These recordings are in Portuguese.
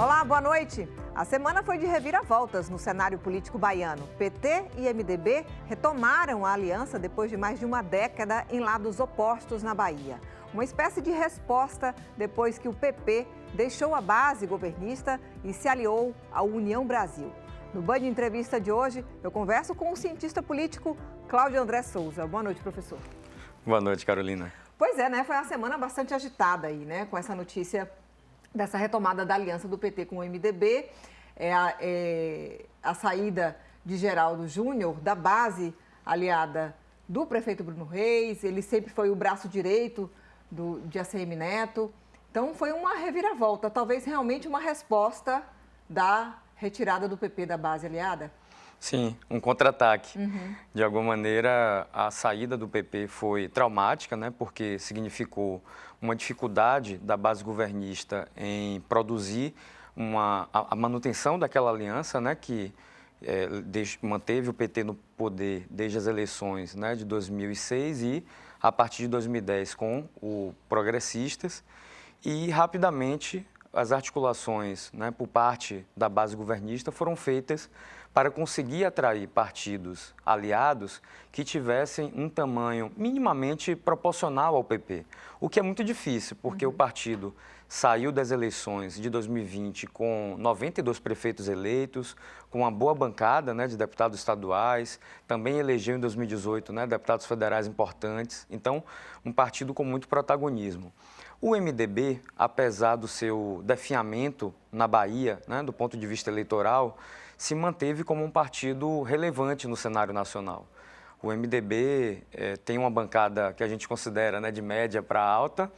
Olá, boa noite. A semana foi de reviravoltas no cenário político baiano. PT e MDB retomaram a aliança depois de mais de uma década em lados opostos na Bahia. Uma espécie de resposta depois que o PP deixou a base governista e se aliou à União Brasil. No Band Entrevista de hoje, eu converso com o cientista político Cláudio André Souza. Boa noite, professor. Boa noite, Carolina. Pois é, né? Foi uma semana bastante agitada aí, né? Com essa notícia dessa retomada da aliança do PT com o MDB, a saída de Geraldo Júnior da base aliada do prefeito Bruno Reis. Ele sempre foi o braço direito de ACM Neto. Então, foi uma reviravolta, talvez realmente uma resposta da retirada do PP da base aliada? Sim, um contra-ataque. De alguma maneira, a saída do PP foi traumática, né, porque significou uma dificuldade da base governista em produzir a manutenção daquela aliança, né, que manteve o PT no poder desde as eleições, né, de 2006 e a partir de 2010 com o Progressistas. E rapidamente as articulações, né, por parte da base governista foram feitas para conseguir atrair partidos aliados que tivessem um tamanho minimamente proporcional ao PP, o que é muito difícil, porque o partido saiu das eleições de 2020 com 92 prefeitos eleitos, com uma boa bancada, né, de deputados estaduais, também elegeu em 2018, né, deputados federais importantes, então um partido com muito protagonismo. O MDB, apesar do seu definhamento na Bahia, né, do ponto de vista eleitoral, se manteve como um partido relevante no cenário nacional. O MDB tem uma bancada que a gente considera, né, de média para alta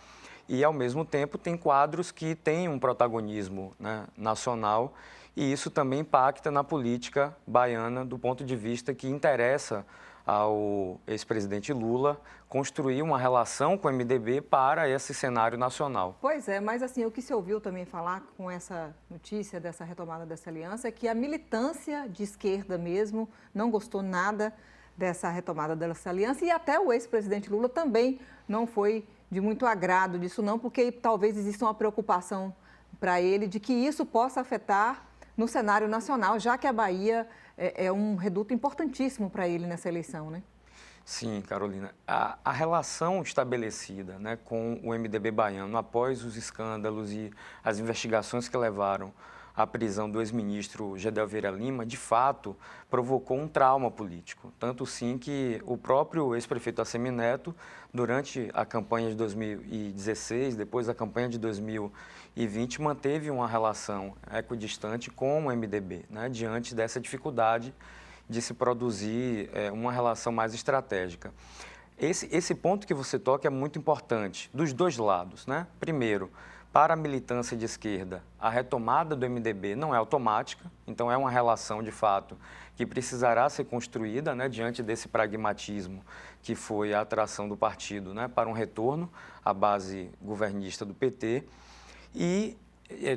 e, ao mesmo tempo, tem quadros que têm um protagonismo, né, nacional, e isso também impacta na política baiana do ponto de vista que interessa ao ex-presidente Lula construir uma relação com o MDB para esse cenário nacional. Pois é, mas assim, o que se ouviu também falar com essa notícia dessa retomada dessa aliança é que a militância de esquerda mesmo não gostou nada dessa retomada dessa aliança e até o ex-presidente Lula também não foi de muito agrado disso não, porque talvez exista uma preocupação para ele de que isso possa afetar no cenário nacional, já que a Bahia é um reduto importantíssimo para ele nessa eleição, né? Sim, Carolina. A relação estabelecida, né, com o MDB baiano após os escândalos e as investigações que levaram à prisão do ex-ministro Gedel Vieira Lima, de fato, provocou um trauma político. Tanto sim que o próprio ex-prefeito ACM Neto, durante a campanha de 2016, depois da campanha de 2020, manteve uma relação equidistante com o MDB, né, diante dessa dificuldade de se produzir uma relação mais estratégica. Esse ponto que você toca é muito importante, dos dois lados, né? Primeiro, para a militância de esquerda, a retomada do MDB não é automática, então é uma relação, de fato, que precisará ser construída, né, diante desse pragmatismo que foi a atração do partido, né, para um retorno à base governista do PT. E,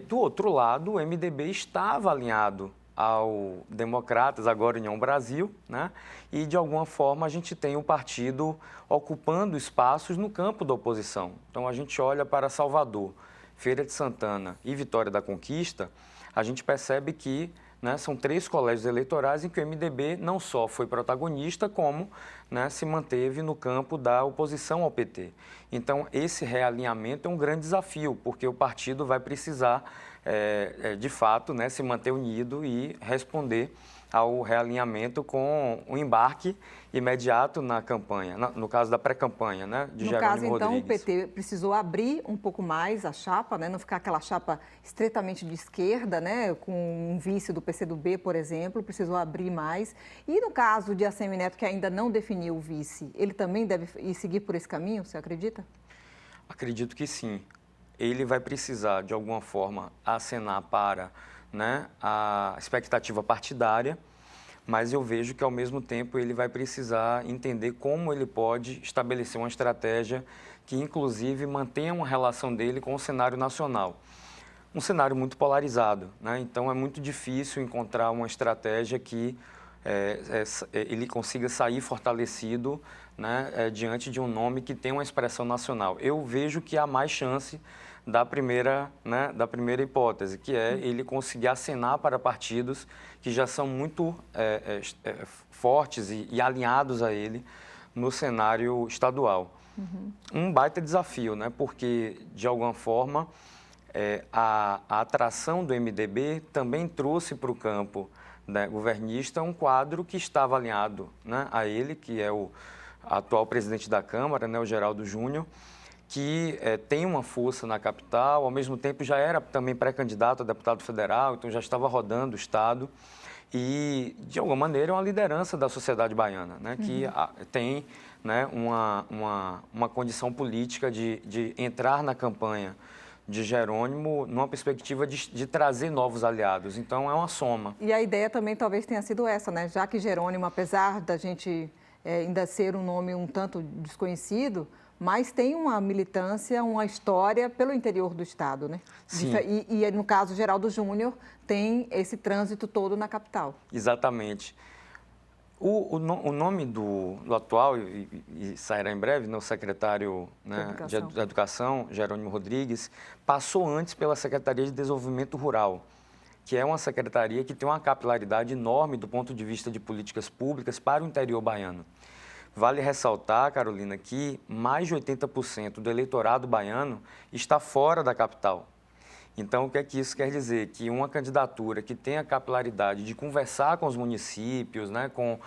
do outro lado, o MDB estava alinhado ao Democratas, agora União Brasil, né? E de alguma forma a gente tem o partido ocupando espaços no campo da oposição. Então a gente olha para Salvador, Feira de Santana e Vitória da Conquista, a gente percebe que, né, são 3 colégios eleitorais em que o MDB não só foi protagonista, como, né, se manteve no campo da oposição ao PT. Então, esse realinhamento é um grande desafio, porque o partido vai precisar, de fato, né, se manter unido e responder ao realinhamento com um embarque imediato na campanha, no caso da pré-campanha, né, de Jerônimo Rodrigues. No caso, então, o PT precisou abrir um pouco mais a chapa, né, não ficar aquela chapa estritamente de esquerda, né, com um vice do PCdoB, por exemplo, precisou abrir mais. E no caso de ACM Neto, que ainda não definiu o vice, ele também deve seguir por esse caminho, você acredita? Acredito que sim. Ele vai precisar, de alguma forma, acenar para, né, a expectativa partidária, mas eu vejo que, ao mesmo tempo, ele vai precisar entender como ele pode estabelecer uma estratégia que, inclusive, mantenha uma relação dele com o cenário nacional. Um cenário muito polarizado, né? Então, é muito difícil encontrar uma estratégia que ele consiga sair fortalecido, né, diante de um nome que tem uma expressão nacional. Eu vejo que há mais chance da primeira hipótese, que é ele conseguir acenar para partidos que já são muito fortes e alinhados a ele no cenário estadual. Um baita desafio, né, porque, de alguma forma, a atração do MDB também trouxe para o campo, né, governista um quadro que estava alinhado, né, a ele, que é o atual presidente da Câmara, né, o Geraldo Júnior, que tem uma força na capital, ao mesmo tempo já era também pré-candidato a deputado federal, então já estava rodando o Estado e, de alguma maneira, é uma liderança da sociedade baiana, né, que tem, né, uma condição política de entrar na campanha de Jerônimo numa perspectiva de trazer novos aliados. Então, é uma soma. E a ideia também talvez tenha sido essa, né? Já que Jerônimo, apesar da gente ainda ser um nome um tanto desconhecido, mas tem uma militância, uma história pelo interior do Estado, né? Sim. E no caso, Geraldo Júnior tem esse trânsito todo na capital. Exatamente. O nome do atual, e sairá em breve, o secretário, né, de Educação, Jerônimo Rodrigues, passou antes pela Secretaria de Desenvolvimento Rural, que é uma secretaria que tem uma capilaridade enorme do ponto de vista de políticas públicas para o interior baiano. Vale ressaltar, Carolina, que mais de 80% do eleitorado baiano está fora da capital. Então, o que é que isso quer dizer? Que uma candidatura que tem a capilaridade de conversar com os municípios, né, com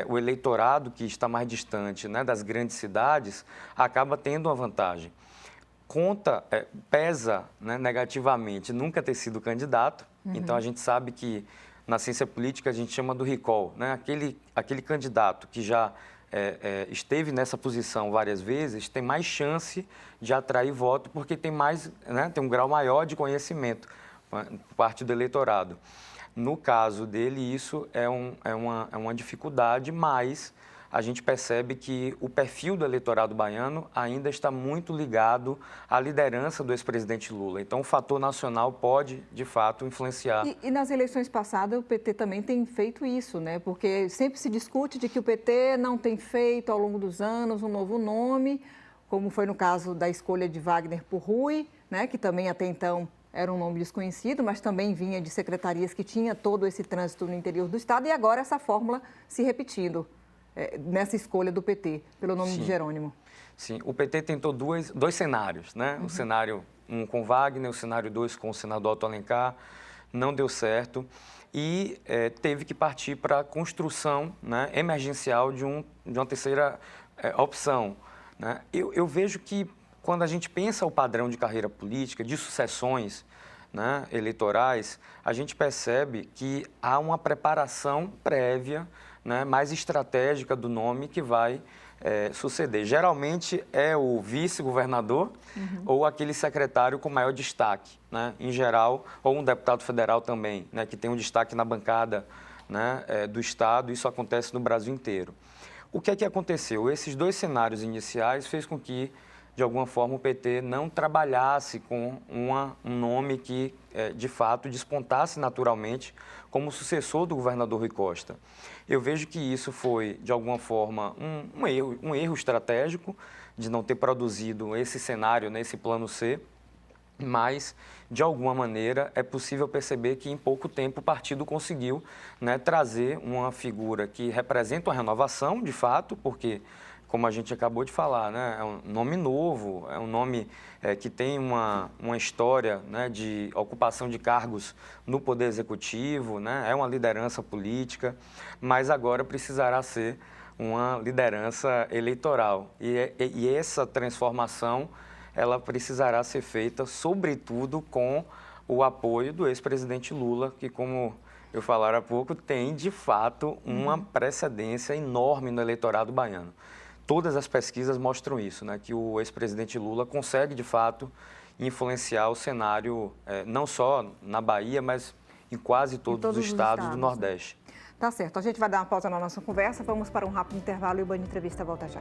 o eleitorado que está mais distante, né, das grandes cidades, acaba tendo uma vantagem. Pesa, né, negativamente nunca ter sido candidato, então a gente sabe que na ciência política a gente chama do recall, né, aquele candidato que já esteve nessa posição várias vezes, tem mais chance de atrair voto, porque tem um grau maior de conhecimento por parte do eleitorado. No caso dele, isso é uma dificuldade, mas a gente percebe que o perfil do eleitorado baiano ainda está muito ligado à liderança do ex-presidente Lula. Então, o fator nacional pode, de fato, influenciar. E nas eleições passadas, o PT também tem feito isso, né? Porque sempre se discute de que o PT não tem feito, ao longo dos anos, um novo nome, como foi no caso da escolha de Wagner por Rui, né? Que também, até então, era um nome desconhecido, mas também vinha de secretarias que tinha todo esse trânsito no interior do Estado, e agora essa fórmula se repetindo. Nessa escolha do PT, pelo nome de Jerônimo. Sim, o PT tentou dois cenários, né? O cenário 1 com Wagner, o cenário 2 com o senador Otto Alencar, não deu certo e teve que partir para a construção, né, emergencial de uma terceira opção, né? Eu vejo que quando a gente pensa o padrão de carreira política, de sucessões, né, eleitorais, a gente percebe que há uma preparação prévia, né, mais estratégica do nome que vai suceder. Geralmente é o vice-governador ou aquele secretário com maior destaque, né, em geral, ou um deputado federal também, né, que tem um destaque na bancada, né, do Estado. Isso acontece no Brasil inteiro. O que é que aconteceu? Esses dois cenários iniciais fez com que, de alguma forma, o PT não trabalhasse com um nome que, de fato, despontasse naturalmente como sucessor do governador Rui Costa. Eu vejo que isso foi, de alguma forma, um erro estratégico de não ter produzido esse cenário, né, esse plano C, mas, de alguma maneira, é possível perceber que, em pouco tempo, o partido conseguiu, né, trazer uma figura que representa uma renovação, de fato, porque, como a gente acabou de falar, né, é um nome novo, é um nome que tem uma história, né, de ocupação de cargos no Poder Executivo, né, é uma liderança política, mas agora precisará ser uma liderança eleitoral. E essa transformação, ela precisará ser feita, sobretudo, com o apoio do ex-presidente Lula, que, como eu falara há pouco, tem, de fato, uma precedência enorme no eleitorado baiano. Todas as pesquisas mostram isso, né, que o ex-presidente Lula consegue, de fato, influenciar o cenário, não só na Bahia, mas em quase todos os estados do Nordeste. Tá certo. A gente vai dar uma pausa na nossa conversa, vamos para um rápido intervalo e o Band Entrevista volta já.